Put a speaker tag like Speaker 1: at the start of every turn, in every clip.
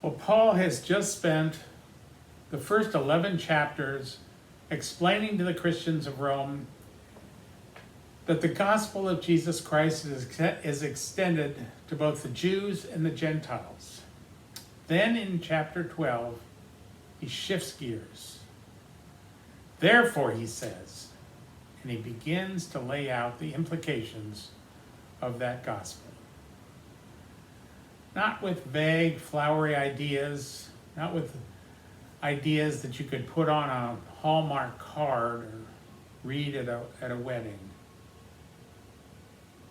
Speaker 1: Well, Paul has just spent the first 11 chapters explaining to the Christians of Rome that the gospel of Jesus Christ is extended to both the Jews and the Gentiles. Then in chapter 12, he shifts gears. Therefore, he says, and he begins to lay out the implications of that gospel. Not with vague, flowery ideas, not with ideas that you could put on a Hallmark card or read at a wedding.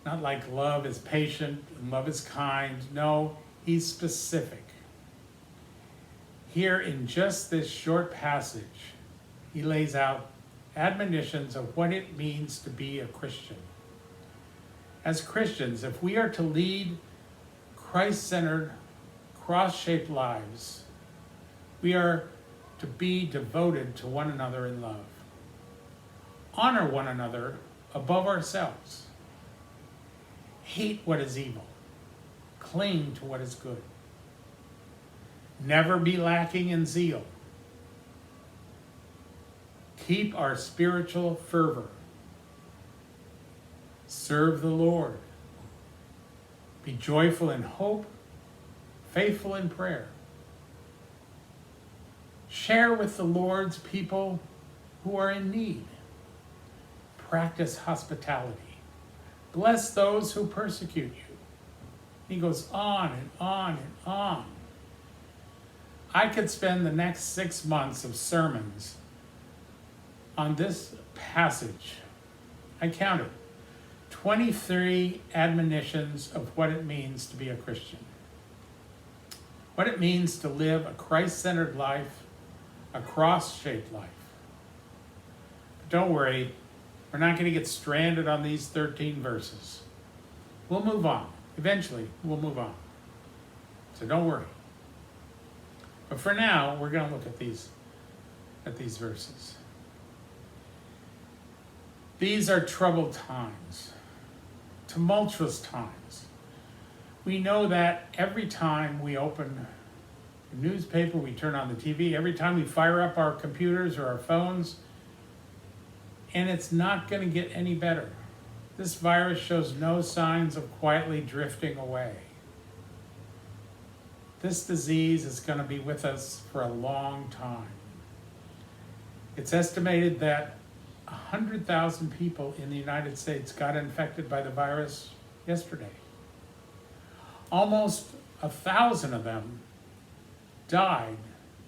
Speaker 1: Not like love is patient and love is kind. No, he's specific. Here in just this short passage, he lays out admonitions of what it means to be a Christian. As Christians, if we are to lead Christ-centered, cross-shaped lives, we are to be devoted to one another in love. Honor one another above ourselves. Hate what is evil. Cling to what is good. Never be lacking in zeal. Keep our spiritual fervor. Serve the Lord. Be joyful in hope, faithful in prayer. Share with the Lord's people who are in need. Practice hospitality. Bless those who persecute you. He goes on and on and on. I could spend the next 6 months of sermons on this passage. I counted 23 admonitions of what it means to be a Christian. What it means to live a Christ-centered life, a cross-shaped life. But don't worry, we're not going to get stranded on these 13 verses. We'll move on. Eventually, we'll move on. So don't worry. But for now, we're going to look at these verses. These are troubled times, tumultuous times. We know that every time we open a newspaper, we turn on the TV, every time we fire up our computers or our phones, and it's not going to get any better. This virus shows no signs of quietly drifting away. This disease is going to be with us for a long time. It's estimated that 100,000 people in the United States got infected by the virus yesterday. Almost 1,000 of them died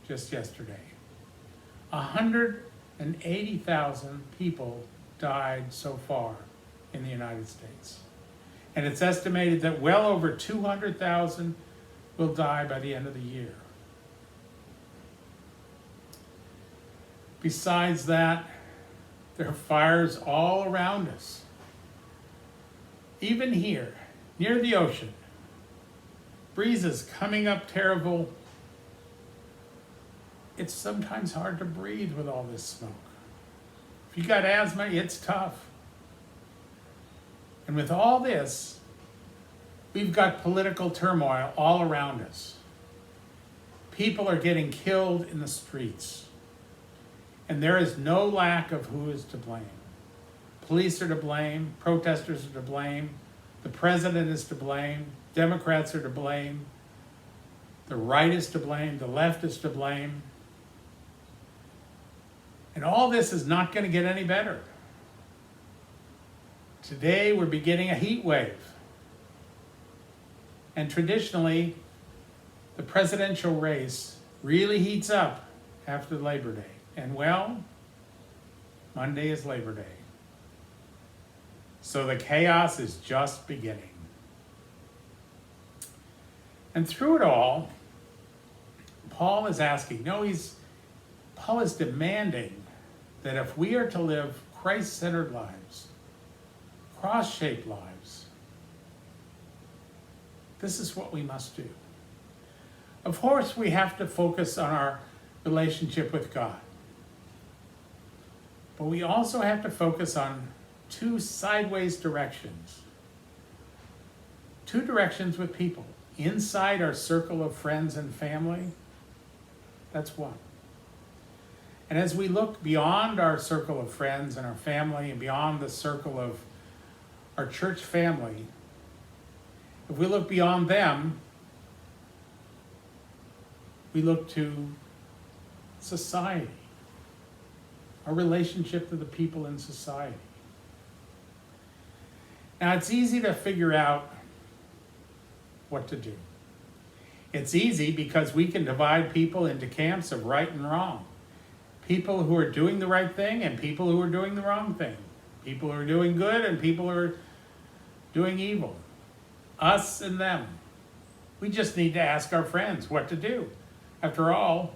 Speaker 1: just yesterday. 180,000 people died so far in the United States. And it's estimated that well over 200,000 will die by the end of the year. Besides that, there are fires all around us. Even here, near the ocean, breezes coming up terrible. It's sometimes hard to breathe with all this smoke. If you got asthma, it's tough. And with all this, we've got political turmoil all around us. People are getting killed in the streets. And there is no lack of who is to blame. Police are to blame, protesters are to blame, the president is to blame, Democrats are to blame, the right is to blame, the left is to blame. And all this is not going to get any better. Today we're beginning a heat wave. And traditionally, the presidential race really heats up after Labor Day. And well, Monday is Labor Day. So the chaos is just beginning. And through it all, Paul is demanding that if we are to live Christ-centered lives, cross-shaped lives, this is what we must do. Of course, we have to focus on our relationship with God. But we also have to focus on two sideways directions. Two directions with people. inside our circle of friends and family, that's one. And as we look beyond our circle of friends and our family and beyond the circle of our church family, if we look beyond them, we look to society, our relationship to the people in society. Now, it's easy to figure out what to do. It's easy because we can divide people into camps of right and wrong. People who are doing the right thing and people who are doing the wrong thing. People who are doing good and people who are doing evil. Us and them. We just need to ask our friends what to do. After all,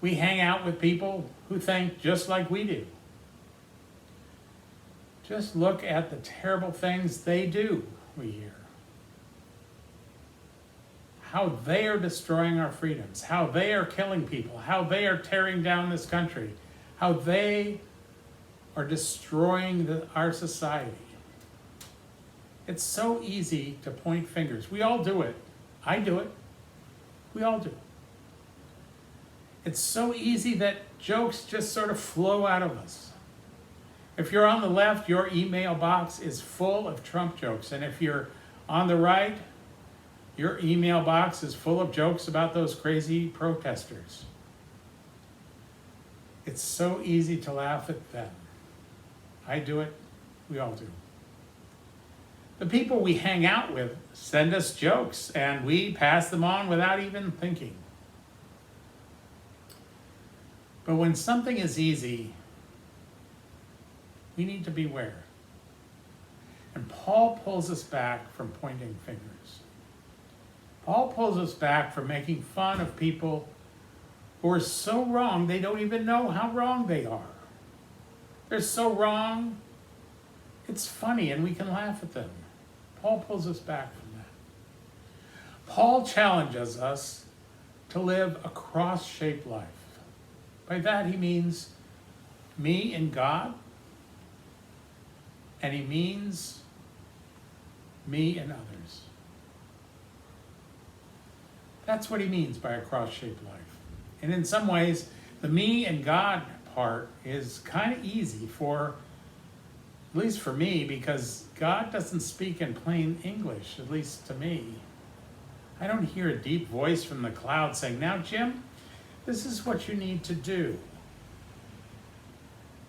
Speaker 1: we hang out with people who think just like we do. Just look at the terrible things they do, we hear. How they are destroying our freedoms, how they are killing people, how they are tearing down this country, how they are destroying our society. It's so easy to point fingers. We all do it. I do it. We all do. It's so easy that jokes just sort of flow out of us. If you're on the left, your email box is full of Trump jokes. And if you're on the right, your email box is full of jokes about those crazy protesters. It's so easy to laugh at them. I do it. We all do. The people we hang out with send us jokes, and we pass them on without even thinking. But when something is easy, we need to beware. And Paul pulls us back from pointing fingers. Paul pulls us back from making fun of people who are so wrong they don't even know how wrong they are. They're so wrong, it's funny and we can laugh at them. Paul pulls us back from that. Paul challenges us to live a cross-shaped life. By that he means me and God, and he means me and others. That's what he means by a cross-shaped life. And in some ways, the me and God part is kind of easy for, at least for me, because God doesn't speak in plain English, at least to me. I don't hear a deep voice from the cloud saying, now, Jim, this is what you need to do.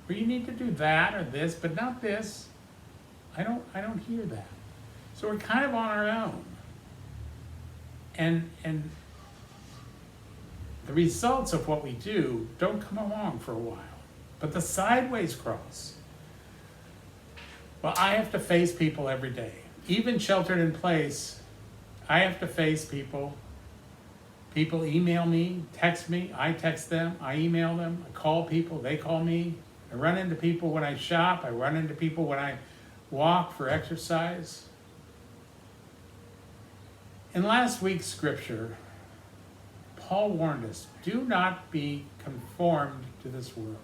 Speaker 1: Or you need to do that or this, but not this. I don't hear that. So we're kind of on our own. And the results of what we do don't come along for a while. But the sideways cross, well, I have to face people every day. Even sheltered in place, I have to face people. People email me, text me, I text them, I email them, I call people, they call me. I run into people when I shop, I run into people when I walk for exercise. In last week's scripture, Paul warned us, do not be conformed to this world.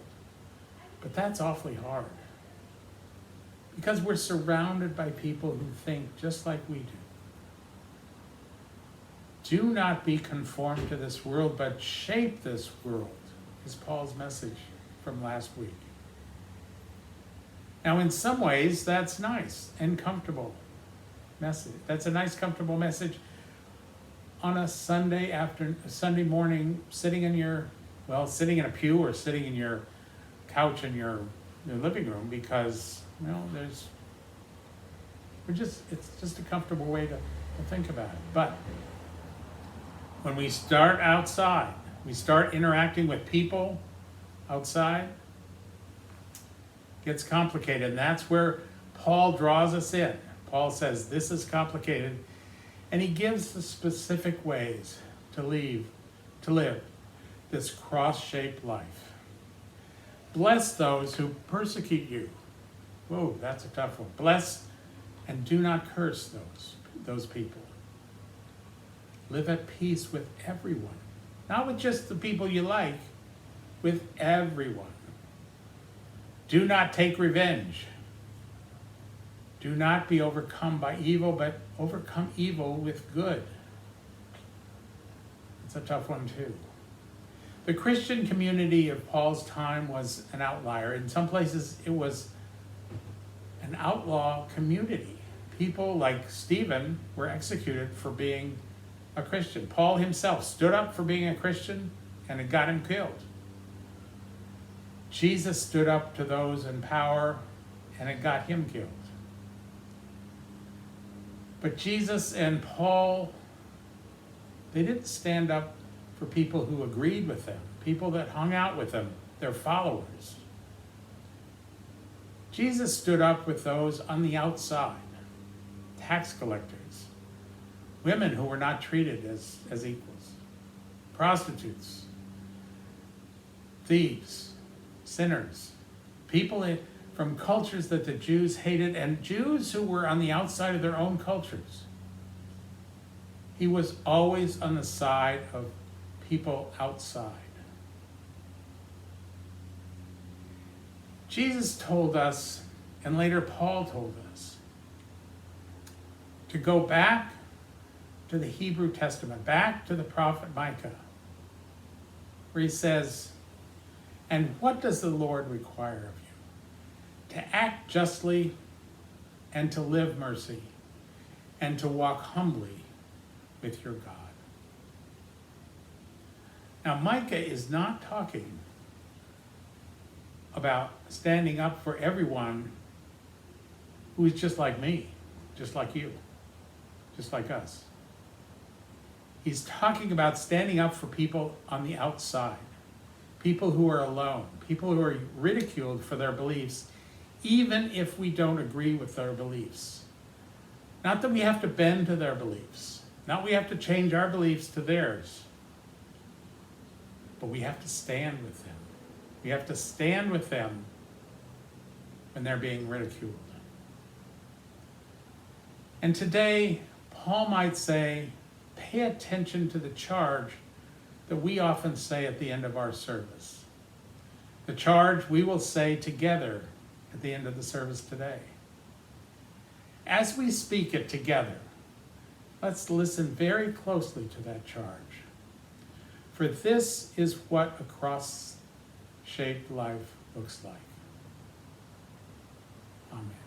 Speaker 1: But that's awfully hard. Because we're surrounded by people who think just like we do. Do not be conformed to this world, but shape this world, is Paul's message from last week. Now, in some ways, that's nice and comfortable message. That's a nice, comfortable message on a Sunday morning, sitting in a pew or sitting in your couch in your living room, because it's just a comfortable way to think about it. But when we start outside, we start interacting with people outside, it gets complicated, and that's where Paul draws us in. Paul says this is complicated, and he gives the specific ways to live this cross-shaped life. Bless those who persecute you. Whoa, that's a tough one. Bless and do not curse those people. Live at peace with everyone. Not with just the people you like, with everyone. Do not take revenge. Do not be overcome by evil, but overcome evil with good. It's a tough one too. The Christian community of Paul's time was an outlier. In some places, it was an outlaw community. People like Stephen were executed for being a Christian. Paul himself stood up for being a Christian, and it got him killed. Jesus stood up to those in power, and it got him killed. But Jesus and Paul, they didn't stand up for people who agreed with them, people that hung out with them, their followers. Jesus stood up with those on the outside, tax collectors, women who were not treated as equals, prostitutes, thieves, sinners, people from cultures that the Jews hated, and Jews who were on the outside of their own cultures. He was always on the side of people outside. Jesus told us, and later Paul told us, to go back to the Hebrew Testament, back to the prophet Micah, where he says, "And what does the Lord require of you? To act justly and to live mercy and to walk humbly with your God." Now, Micah is not talking about standing up for everyone who is just like me, just like you, just like us. He's talking about standing up for people on the outside, people who are alone, people who are ridiculed for their beliefs, even if we don't agree with their beliefs. Not that we have to bend to their beliefs, not we have to change our beliefs to theirs, but we have to stand with them. We have to stand with them when they're being ridiculed. And today, Paul might say, pay attention to the charge that we often say at the end of our service. The charge we will say together at the end of the service today. As we speak it together, let's listen very closely to that charge. For this is what a cross-shaped life looks like. Amen.